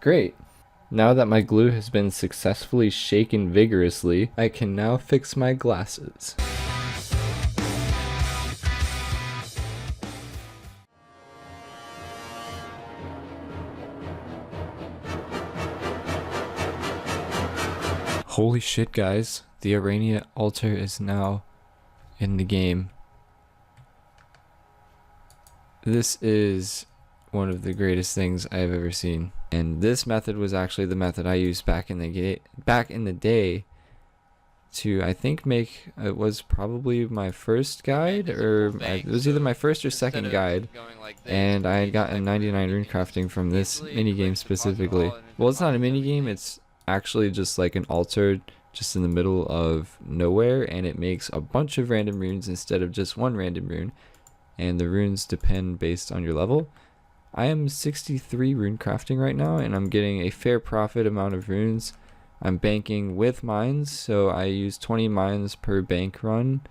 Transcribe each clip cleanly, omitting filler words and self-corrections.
Great. Now that my glue has been successfully shaken vigorously, I can now fix my glasses. Holy shit, guys. The Zmi Altar is now in the game. This is one of the greatest things I've ever seen. And this method was actually the method I used back in the day to, I think, make, it was probably my first guide, or it was either my first or second guide, and I had gotten 99 rune crafting from this minigame specifically. Well, it's not a minigame, it's actually just like an altar just in the middle of nowhere, and it makes a bunch of random runes instead of just one random rune, and the runes depend based on your level. I am 63 rune crafting right now, and I'm getting a fair profit amount of runes. I'm banking with mines, so I use 20 mines per bank run.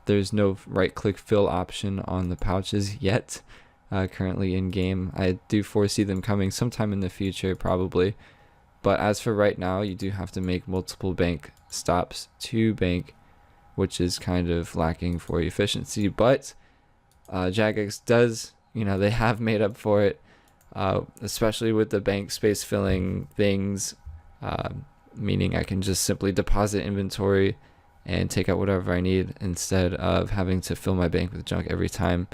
There's no right click fill option on the pouches yet, currently in game. I do foresee them coming sometime in the future probably, but as for right now, you do have to make multiple bank stops to bank, which is kind of lacking for efficiency, but Jagex does, you know, they have made up for it, especially with the bank space filling things, meaning I can just simply deposit inventory and take out whatever I need instead of having to fill my bank with junk every time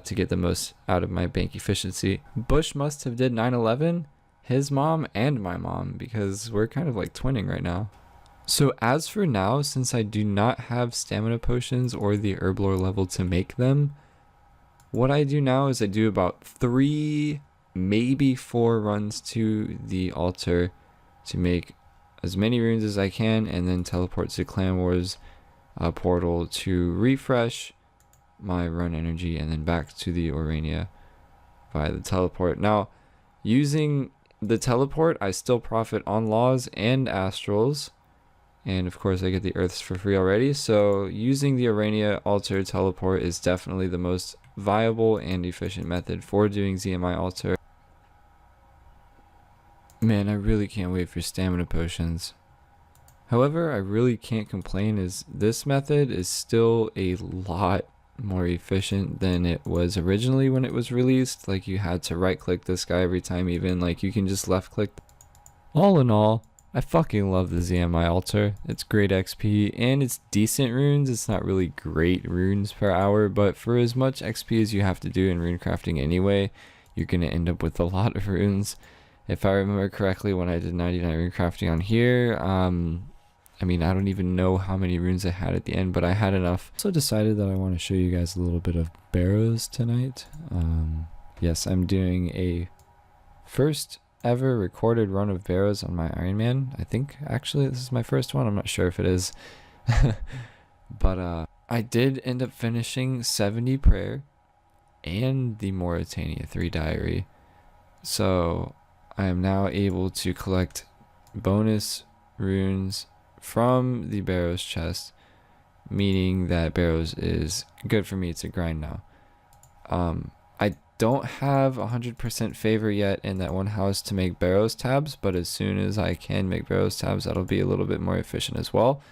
to get the most out of my bank efficiency. Bush must have did 9/11, his mom and my mom, because we're kind of like twinning right now. So as for now, since I do not have stamina potions or the herb lore level to make them, what I do now is I do about 3, maybe 4 runs to the altar to make as many runes as I can, and then teleport to Clan Wars portal to refresh my run energy, and then back to the Orania via the teleport. Now, using the teleport, I still profit on laws and astrals, and of course I get the earths for free already, so using the Orania altar teleport is definitely the most viable and efficient method for doing Zmi Altar. Man, I really can't wait for stamina potions. However, I really can't complain, as this method is still a lot more efficient than it was originally when it was released. Like, you had to right click this guy every time, even like you can just left click. All in all, I fucking love the Zmi Altar. It's great XP and it's decent runes. It's not really great runes per hour, but for as much XP as you have to do in rune crafting anyway, you're gonna end up with a lot of runes. If I remember correctly, when I did 99 rune crafting on here, I mean, I don't even know how many runes I had at the end, but I had enough. So decided that I want to show you guys a little bit of Barrows tonight. Yes, I'm doing a first ever recorded run of Barrows on my Ironman. I think actually this is my first one. I'm not sure if it is. But I did end up finishing 70 prayer and the Mauritania 3 diary. So I am now able to collect bonus runes from the Barrows chest, meaning that Barrows is good for me to grind now. I don't have 100% favor yet in that one house to make Barrows tabs, but as soon as I can make Barrows tabs, that'll be a little bit more efficient as well.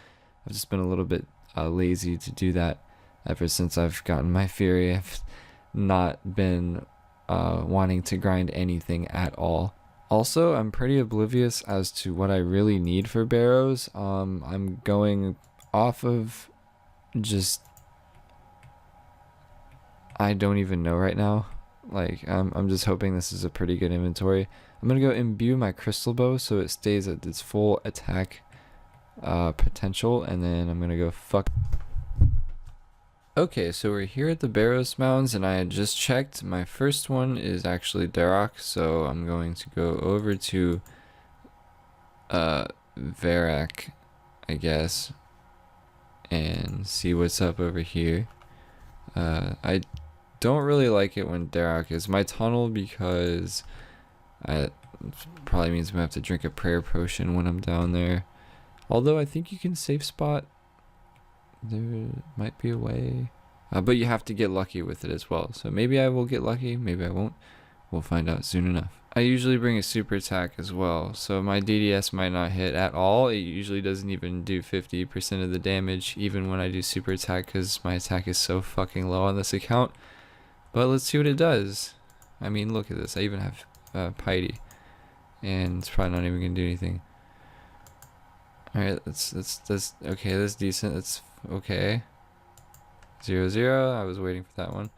I've just been a little bit lazy to do that ever since I've gotten my Fury. I've not been wanting to grind anything at all. Also, I'm pretty oblivious as to what I really need for Barrows. I'm going off of just, I don't even know right now. Like, I'm just hoping this is a pretty good inventory. I'm gonna go imbue my crystal bow so it stays at its full attack potential, and then I'm gonna go fuck. Okay, so we're here at the Barrows Mounds, and I had just checked. My first one is actually Darak, so I'm going to go over to Varak, I guess, and see what's up over here. I don't really like it when Darak is my tunnel, because it probably means I'm gonna have to drink a prayer potion when I'm down there. Although I think you can safe spot. There might be a way, but you have to get lucky with it as well. So maybe I will get lucky, maybe I won't. We'll find out soon enough. I usually bring a super attack as well, so my DDS might not hit at all. It usually doesn't even do 50% of the damage, even when I do super attack, because my attack is so fucking low on this account. But let's see what it does. I mean, look at this. I even have Piety, and it's probably not even gonna do anything. All right, that's okay. That's decent. That's okay. 0-0. I was waiting for that one,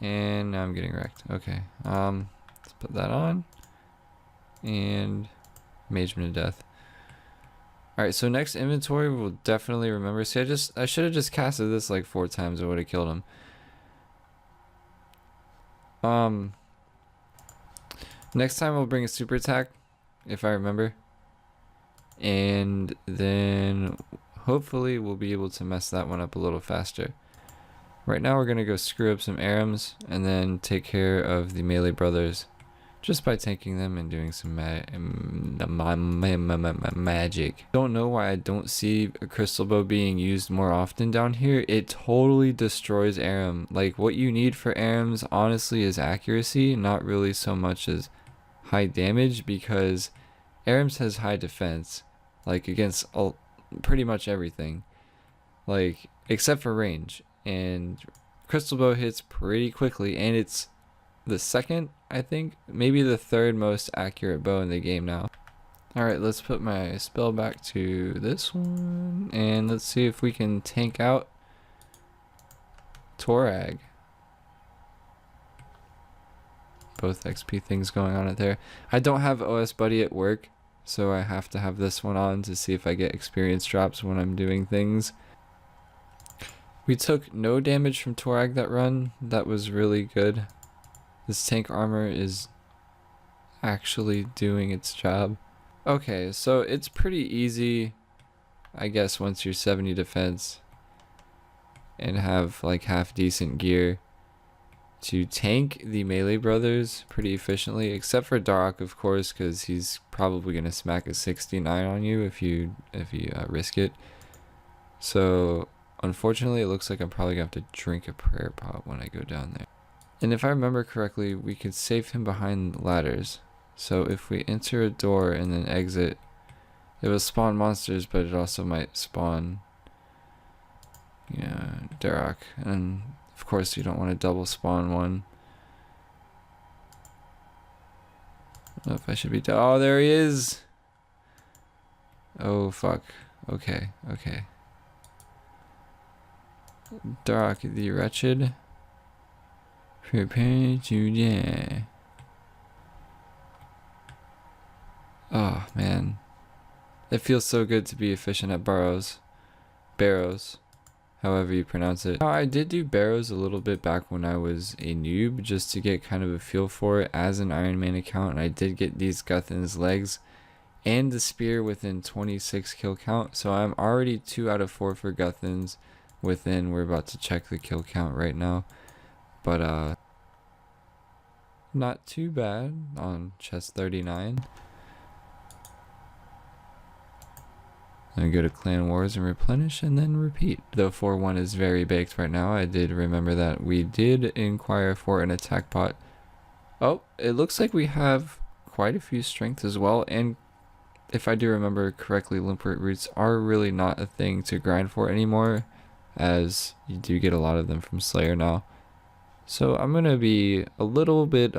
and now I'm getting wrecked. Okay. Let's put that on, and Mage to death. All right. So next inventory we'll definitely remember. See, I should have just casted this like 4 times. I would have killed him. Next time we'll bring a super attack, if I remember. And then hopefully we'll be able to mess that one up a little faster. Right now we're going to go screw up some Arams and then take care of the melee brothers just by tanking them and doing some magic. Don't know why I don't see a crystal bow being used more often down here. It totally destroys Aram. Like, what you need for Arams honestly is accuracy, not really so much as high damage, because Arams has high defense, like against pretty much everything, like except for range. And crystal bow hits pretty quickly, and it's the second, I think, maybe the third most accurate bow in the game now. Alright, let's put my spell back to this one, and let's see if we can tank out Torag. Both XP things going on out there. I don't have OS Buddy at work, so I have to have this one on to see if I get experience drops when I'm doing things. We took no damage from Torag that run. That was really good. This tank armor is actually doing its job. Okay, so it's pretty easy, I guess, once you're 70 defense and have like half decent gear, to tank the melee brothers pretty efficiently, except for Darok, of course, because he's probably gonna smack a 69 on you if you risk it. So unfortunately, it looks like I'm probably gonna have to drink a prayer pot when I go down there. And if I remember correctly, we could save him behind ladders. So if we enter a door and then exit, it will spawn monsters, but it also might spawn, yeah, Darok. And of course, you don't want to double spawn one. I don't know if I should be. Oh, there he is. Oh fuck. Okay. Okay. Darok the wretched. Prepare to die. Oh man, it feels so good to be efficient at Barrows, however you pronounce it. Now, I did do Barrows a little bit back when I was a noob, just to get kind of a feel for it as an Ironman account, and I did get these Guthin's legs and the spear within 26 kill count, so I'm already 2 out of 4 for Guthin's within. We're about to check the kill count right now, but not too bad on chest 39. Then go to Clan Wars and replenish and then repeat. Though 4-1 is very baked right now, I did remember that we did inquire for an attack pot. Oh, it looks like we have quite a few strength as well, and if I do remember correctly, Limpert roots are really not a thing to grind for anymore, as you do get a lot of them from Slayer now. So I'm gonna be a little bit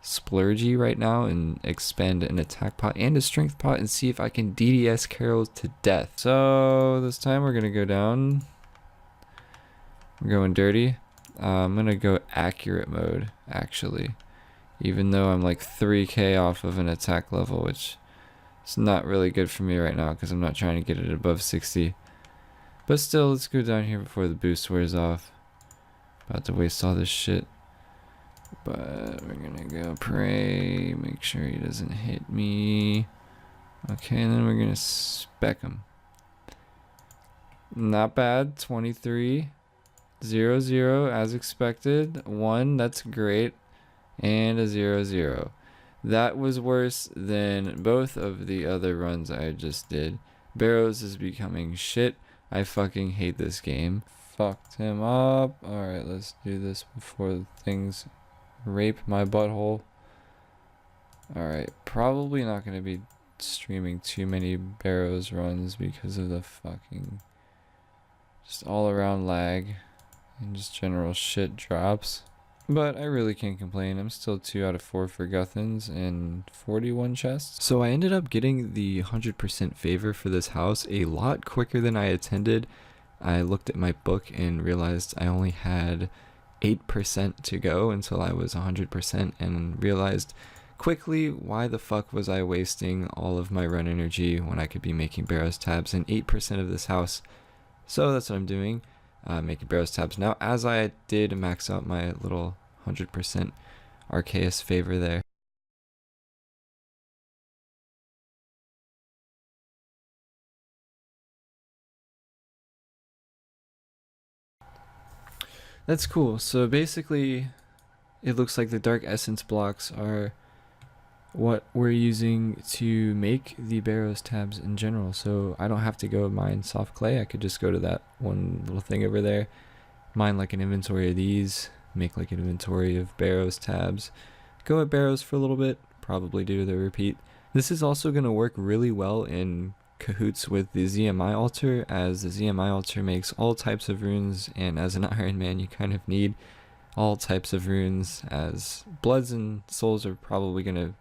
splurgy right now and expend an attack pot and a strength pot and see if I can DDS Carol to death. So this time we're gonna go down. We're going dirty. I'm gonna go accurate mode actually, even though I'm like 3k off of an attack level, which is not really good for me right now because I'm not trying to get it above 60. But still, let's go down here before the boost wears off. About to waste all this shit. But we're gonna go pray, make sure he doesn't hit me. Okay, and then we're gonna spec him. Not bad, 23. 0-0 as expected. 1, that's great. And a 0-0. That was worse than both of the other runs I just did. Barrows is becoming shit. I fucking hate this game. Fucked him up. Alright, let's do this before things rape my butthole. Alright, probably not going to be streaming too many Barrows runs because of the fucking just all around lag and just general shit drops. But I really can't complain. I'm still 2 out of 4 for Guthans and 41 chests. So I ended up getting the 100% favor for this house a lot quicker than I intended. I looked at my book and realized I only had 8% to go until I was 100%, and realized quickly why the fuck was I wasting all of my run energy when I could be making Barrows tabs in 8% of this house. So that's what I'm doing. Making Barrows tabs now, as I did max out my little 100% Arceus favor there. That's cool. So basically, it looks like the Dark Essence blocks are what we're using to make the Barrows tabs in general. So I don't have to go mine soft clay. I could just go to that one little thing over there, mine like an inventory of these, make like an inventory of Barrows tabs, go at Barrows for a little bit, probably do the repeat. This is also going to work really well in cahoots with the Zmi Altar, as the Zmi Altar makes all types of runes, and as an Ironman you kind of need all types of runes, as Bloods and Souls are probably going to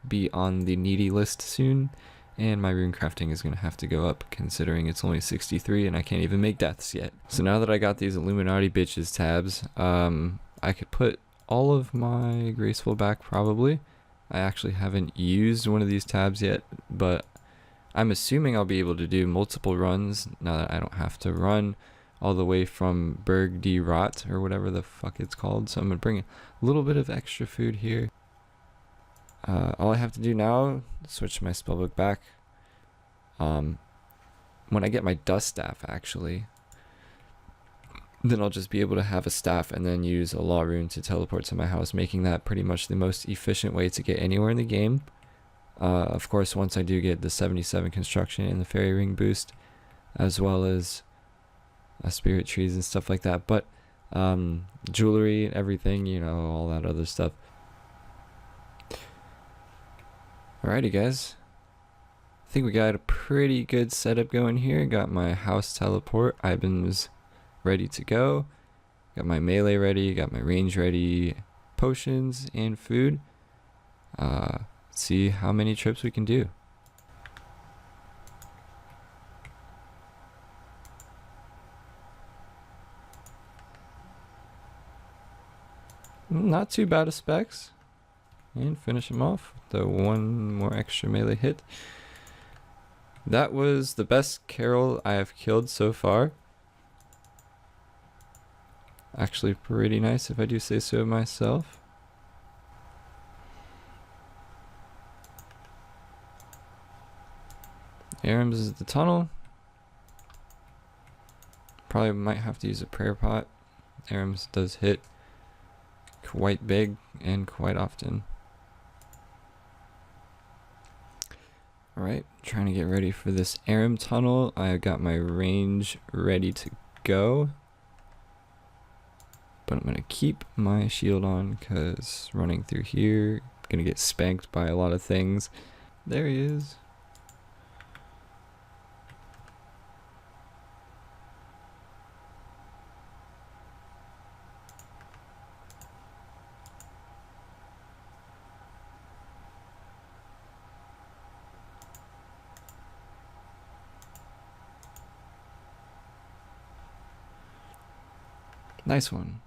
be on the needy list soon, and my rune crafting is going to have to go up considering it's only 63 and I can't even make deaths yet. So now that I got these Illuminati bitches tabs, I could put all of my graceful back probably. I actually haven't used one of these tabs yet, but I'm assuming I'll be able to do multiple runs now that I don't have to run all the way from Berg de Rot or whatever the fuck it's called. So I'm going to bring a little bit of extra food here. All I have to do now is switch my spellbook back. When I get my dust staff, actually, then I'll just be able to have a staff and then use a law rune to teleport to my house, making that pretty much the most efficient way to get anywhere in the game. Of course, once I do get the 77 construction and the fairy ring boost, as well as spirit trees and stuff like that, but jewelry, everything, you know, all that other stuff. Alrighty guys, I think we got a pretty good setup going here. Got my house teleport items ready to go, got my melee ready, got my range ready, potions and food. See how many trips we can do. Not too bad of specs. And finish him off with the one more extra melee hit. That was the best Carol I have killed so far. Actually pretty nice if I do say so myself. Aram's is the tunnel. Probably might have to use a prayer pot. Aram's does hit quite big and quite often. Alright, trying to get ready for this Aram tunnel. I got my range ready to go. But I'm going to keep my shield on because running through here, I'm going to get spanked by a lot of things. There he is. Nice one.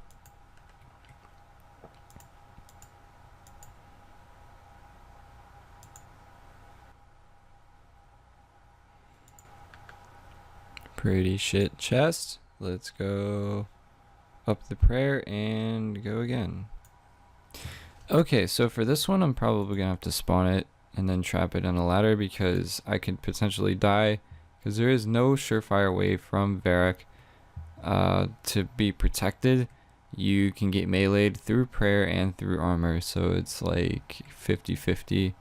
Pretty shit chest. Let's go up the prayer and go again. Okay, so for this one, I'm probably gonna have to spawn it and then trap it on a ladder because I could potentially die, because there is no surefire way from Varrock to be protected. You can get meleeed through prayer and through armor, so it's like 50-50.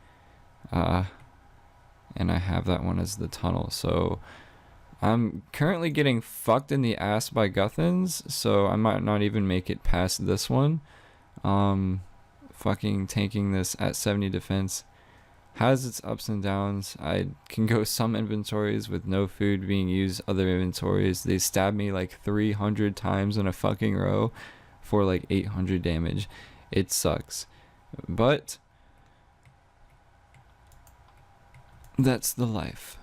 And I have that one as the tunnel, so I'm currently getting fucked in the ass by Guthans, so I might not even make it past this one. fucking tanking this at 70 defense has its ups and downs. I can go some inventories with no food being used, other inventories they stab me like 300 times in a fucking row for like 800 damage. It sucks, but that's the life.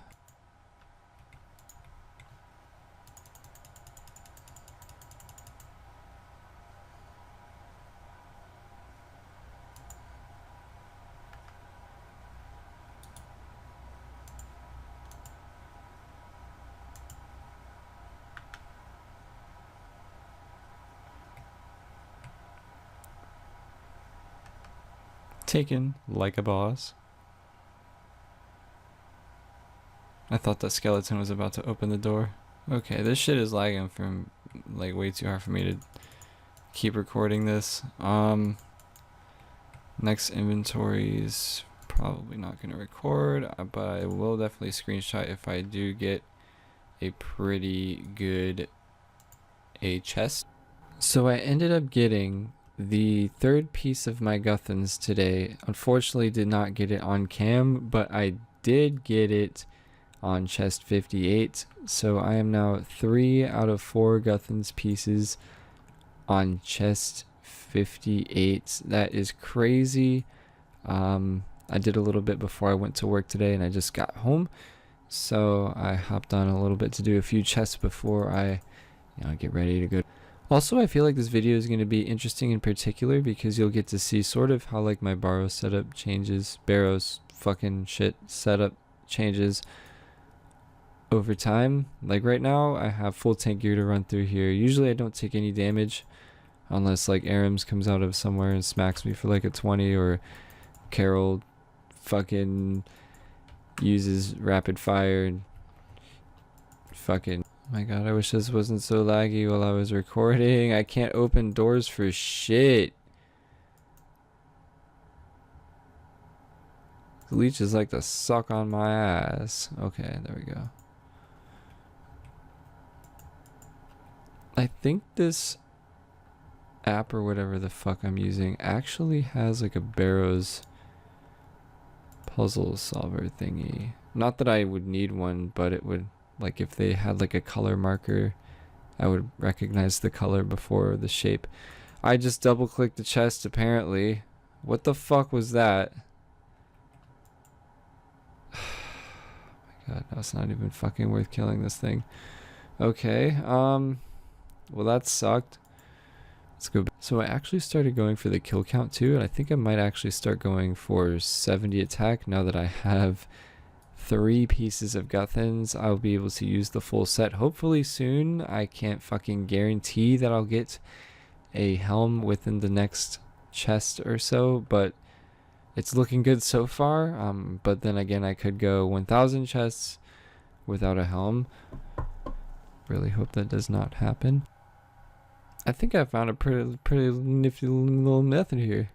Taken like a boss. I thought that skeleton was about to open the door. Okay, this shit is lagging from like way too hard for me to keep recording this. Next inventory's probably not gonna record, but I will definitely screenshot if I do get a pretty good chest. So I ended up getting the third piece of my Guthans today. Unfortunately did not get it on cam, but I did get it on chest 58. So I am now 3 out of 4 Guthans pieces on chest 58. That is crazy. I did a little bit before I went to work today and I just got home. So I hopped on a little bit to do a few chests before I get ready to go. Also, I feel like this video is going to be interesting in particular because you'll get to see sort of how like my Barrows setup changes, Barrows fucking shit setup changes over time. Like right now, I have full tank gear to run through here. Usually I don't take any damage unless like Arams comes out of somewhere and smacks me for like a 20, or Carol fucking uses rapid fire and fucking... Oh my god, I wish this wasn't so laggy while I was recording. I can't open doors for shit. The leeches like to suck on my ass. Okay, there we go. I think this app or whatever the fuck I'm using actually has like a Barrows puzzle solver thingy. Not that I would need one, but it would... Like if they had like a color marker, I would recognize the color before the shape. I just double clicked the chest apparently. What the fuck was that? Oh my god, that's not even fucking worth killing this thing. Okay, well that sucked. Let's go back. So I actually started going for the kill count too, and I think I might actually start going for 70 attack now that I have 3 pieces of Guthans. I'll be able to use the full set hopefully soon. I can't fucking guarantee that I'll get a helm within the next chest or so, but it's looking good so far. But then again, I could go 1,000 chests without a helm. Really hope that does not happen. I think I found a pretty nifty little method here.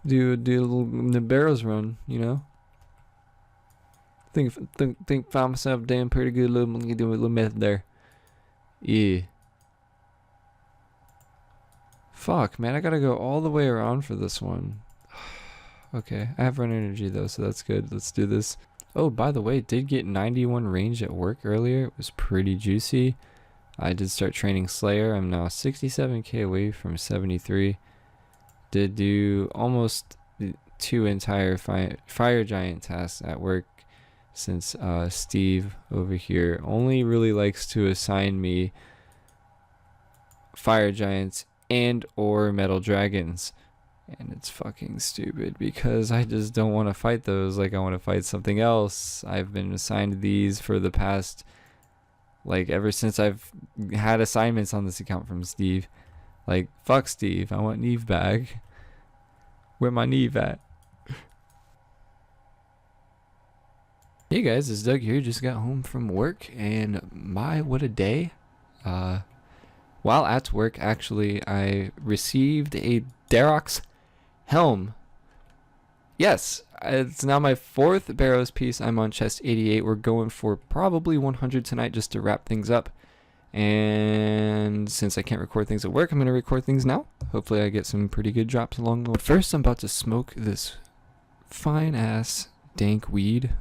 Do a little the Barrows run, you know. Think found myself damn pretty good little method there. Yeah. Fuck, man, I gotta go all the way around for this one. Okay, I have run energy though, so that's good. Let's do this. Oh, by the way, did get 91 range at work earlier. It was pretty juicy. I did start training Slayer. I'm now 67k away from 73. Did do almost 2 entire fire giant tasks at work, since Steve over here only really likes to assign me fire giants and or metal dragons, and it's fucking stupid because I just don't want to fight those. Like I want to fight something else. I've been assigned these for the past, like ever since I've had assignments on this account from Steve. Like fuck Steve, I want Neve back. Where my Neve at? Hey guys, it's Doug here. Just got home from work, and my, what a day. While at work, actually, I received a Darox helm. Yes, it's now my 4th Barrows piece. I'm on chest 88. We're going for probably 100 tonight just to wrap things up. And since I can't record things at work, I'm going to record things now. Hopefully I get some pretty good drops along the way. First, I'm about to smoke this fine ass dank weed.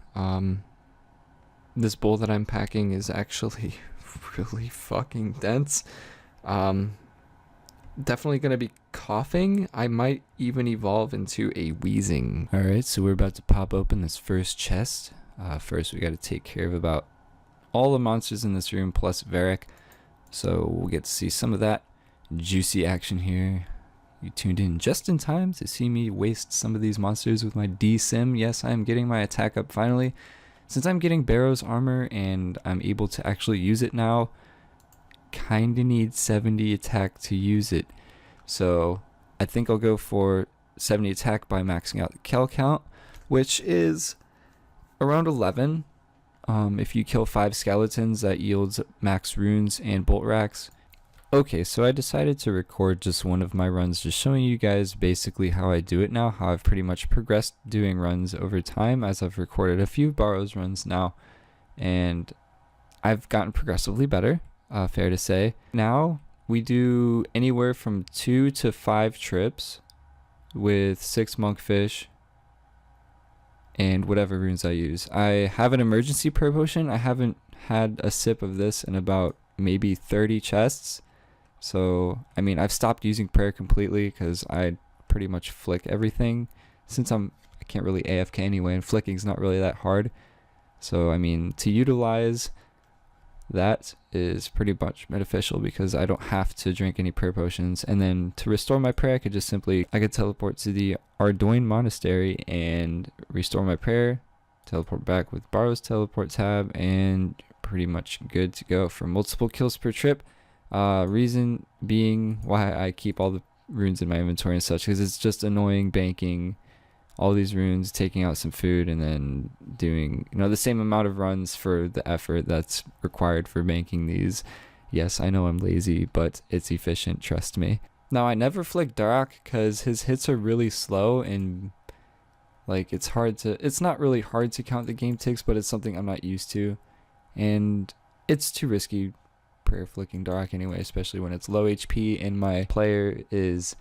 This bowl that I'm packing is actually really fucking dense. Definitely going to be coughing. I might even evolve into a wheezing. Alright, so we're about to pop open this first chest. First, we got to take care of about all the monsters in this room plus Varric. So we'll get to see some of that juicy action here. You tuned in just in time to see me waste some of these monsters with my D-Sim. Yes, I'm getting my attack up finally. Since I'm getting Barrows armor and I'm able to actually use it now, kinda need 70 attack to use it. So I think I'll go for 70 attack by maxing out the kill count, which is around 11. If you kill 5 skeletons, that yields max runes and bolt racks. Okay, so I decided to record just one of my runs, just showing you guys basically how I do it now, how I've pretty much progressed doing runs over time, as I've recorded a few Barrows runs now, and I've gotten progressively better, fair to say. Now, we do anywhere from 2 to 5 trips with 6 monkfish, and whatever runes I use. I have an emergency prayer potion. I haven't had a sip of this in about maybe 30 chests. So, I mean, I've stopped using prayer completely because I pretty much flick everything. Since I can't really AFK anyway, and flicking's not really that hard. So, I mean, to utilize that is pretty much beneficial because I don't have to drink any prayer potions. And then to restore my prayer, I could teleport to the Ardoin Monastery and restore my prayer, teleport back with Barrows teleport tab, and pretty much good to go for multiple kills per trip. Reason being why I keep all the runes in my inventory and such, because it's just annoying banking all these runes, taking out some food, and then doing, the same amount of runs for the effort that's required for banking these. Yes, I know I'm lazy, but it's efficient, trust me. Now, I never flick Darak because his hits are really slow, and it's not really hard to count the game ticks, but it's something I'm not used to, and it's too risky prayer flicking Darak anyway, especially when it's low HP and my player is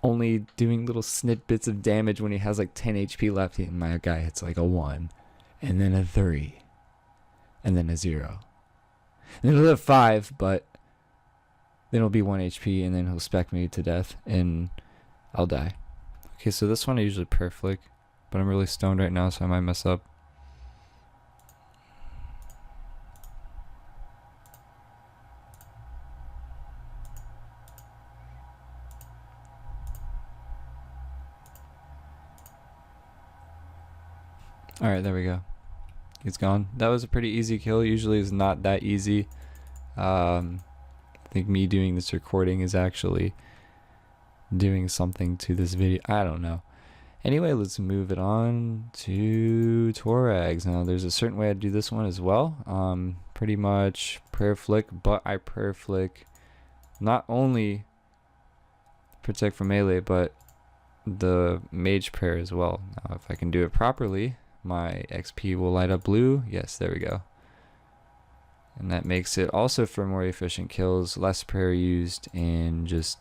only doing little snippets of damage when he has like 10 HP left, and my guy hits like a 1, and then a 3, and then a 0. And then he'll have 5, but then it'll be 1 HP, and then he'll spec me to death, and I'll die. Okay, so this one I usually prayer flick, but I'm really stoned right now, so I might mess up. Alright, there we go. It's gone. That was a pretty easy kill. Usually it's not that easy. I think me doing this recording is actually doing something to this video. I don't know. Anyway, let's move it on to Torags. Now, there's a certain way I do this one as well. Pretty much prayer flick, but I prayer flick not only protect from melee, but the mage prayer as well. Now, if I can do it properly, my XP will light up blue. Yes, there we go. And that makes it also for more efficient kills, less prayer used, and just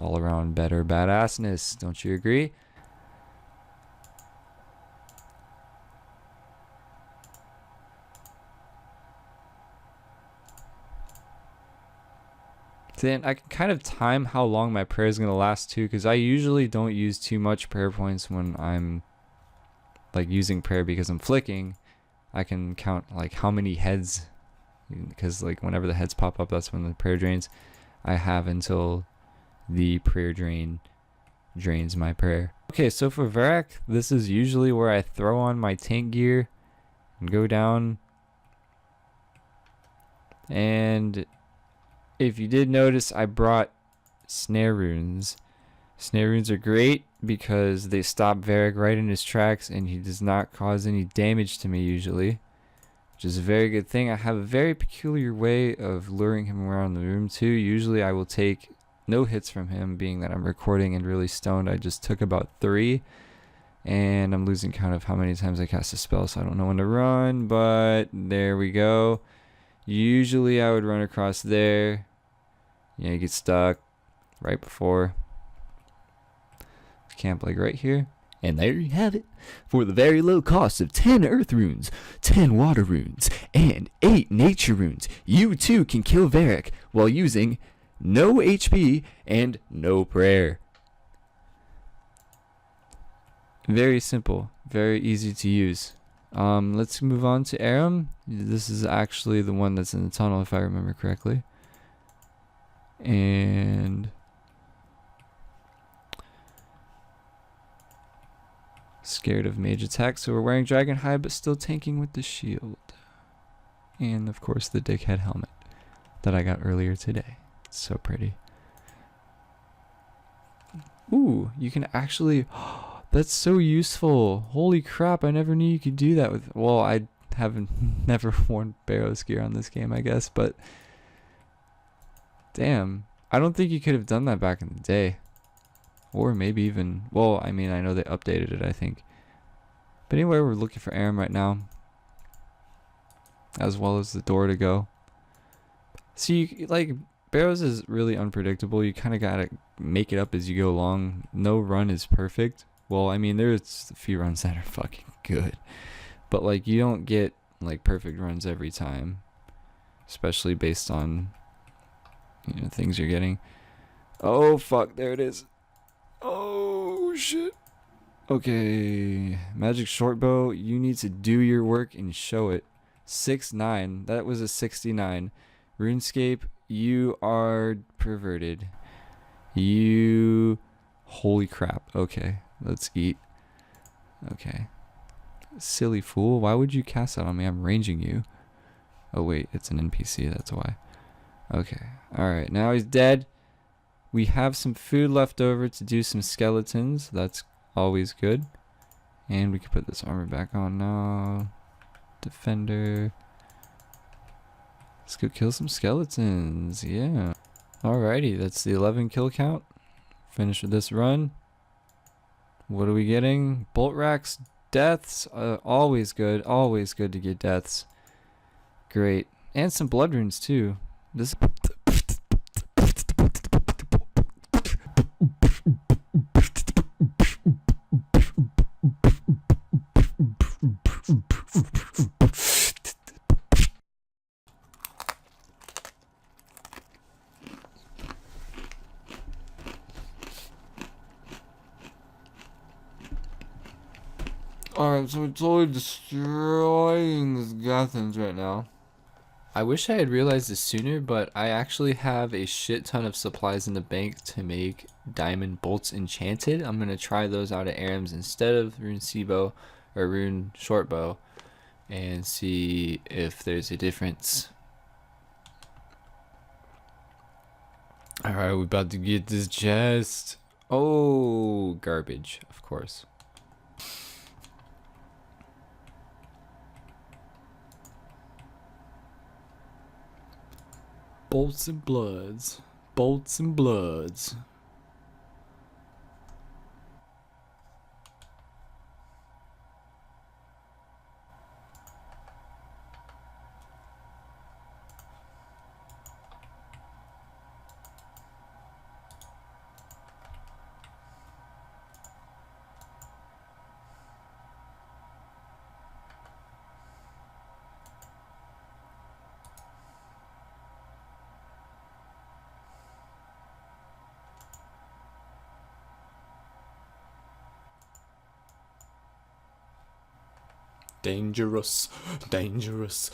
all around better badassness. Don't you agree? Then I can kind of time how long my prayer is going to last too, because I usually don't use too much prayer points when I'm like using prayer, because I'm flicking. I can count like how many heads, because like whenever the heads pop up, that's when the prayer drains. I have until the prayer drain drains my prayer. Okay, so for Varric, this is usually where I throw on my tank gear and go down. And if you did notice, I brought snare runes. Snare runes are great because they stop Varric right in his tracks, and he does not cause any damage to me usually, which is a very good thing. I have a very peculiar way of luring him around the room too. Usually I will take no hits from him, being that I'm recording and really stoned. I just took about 3, and I'm losing count of how many times I cast a spell, so I don't know when to run, but there we go. Usually I would run across there. Yeah, you get stuck right before. Camp like right here. And there you have it. For the very low cost of 10 earth runes, 10 water runes, and 8 nature runes, you too can kill Varric while using no HP and no prayer. Very simple, very easy to use. Let's move on to Aram. This is actually the one that's in the tunnel, if I remember correctly. And scared of mage attack, so we're wearing dragon hide but still tanking with the shield. And of course the dickhead helmet that I got earlier today. It's so pretty. Ooh, you can actually that's so useful. Holy crap, I never knew you could do that with, well, I haven't never worn Barrows gear on this game, I guess, but damn, I don't think you could have done that back in the day. Or maybe even, well, I mean, I know they updated it, I think. But anyway, we're looking for Aram right now, as well as the door to go. See, like, Barrows is really unpredictable. You kind of gotta make it up as you go along. No run is perfect. Well, I mean, there's a few runs that are fucking good, but like, you don't get like perfect runs every time, especially based on, you know, things you're getting. Oh fuck, there it is. Oh shit. Okay, magic short bow, you need to do your work and show it. 6'9", that was a 69. RuneScape, you are perverted. You, holy crap. Okay, let's eat. Okay, silly fool, why would you cast that on me? I'm ranging you. Oh wait, it's an NPC, that's why. Okay, alright, now he's dead. We have some food left over to do some skeletons. That's always good. And we can put this armor back on now. Defender. Let's go kill some skeletons. Yeah. Alrighty, that's the 11 kill count. Finish with this run. What are we getting? Bolt racks, deaths. Always good. Always good to get deaths. Great. And some blood runes too. This. Alright, so we're totally destroying these Gathans right now. I wish I had realized this sooner, but I actually have a shit ton of supplies in the bank to make diamond bolts enchanted. I'm going to try those out at Aram's instead of rune Seabow or rune shortbow and see if there's a difference. Alright, we're about to get this chest. Oh, garbage, of course. Bolts and bloods. Bolts and bloods. Dangerous, dangerous,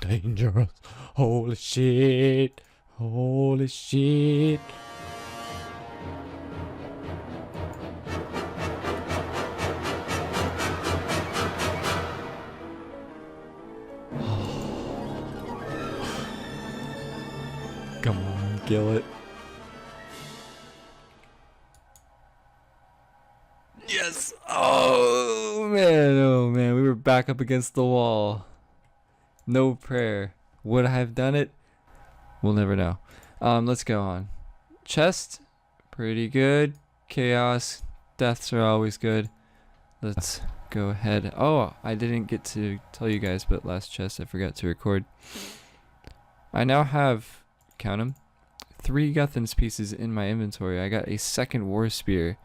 dangerous. Holy shit, holy shit. Come on, kill it. Yes! Oh man, we were back up against the wall. No prayer. Would I have done it? We'll never know. Let's go on. Chest, pretty good. Chaos, deaths are always good. Let's go ahead. Oh, I didn't get to tell you guys, but last chest I forgot to record. I now have, count 'em, 3 Guthans pieces in my inventory. I got a second war spear.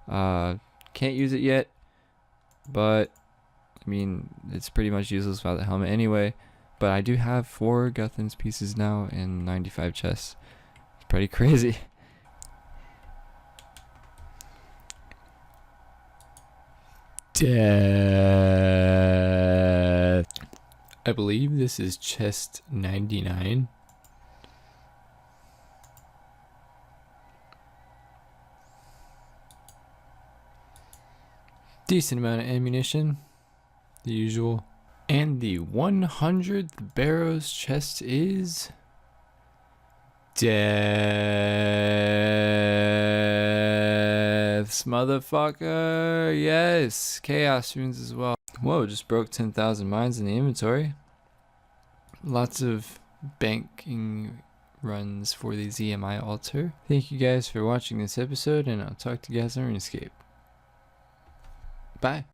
Can't use it yet, but I mean, it's pretty much useless without the helmet anyway. But I do have 4 Guthans pieces now and 95 chests. It's pretty crazy. Death. I believe this is chest 99. Decent amount of ammunition, the usual. And the 100th Barrows chest is death, motherfucker. Yes, chaos runes as well. Whoa, just broke 10,000 mines in the inventory. Lots of banking runs for the Zmi Altar. Thank you guys for watching this episode, and I'll talk to you guys on RuneScape. Bye.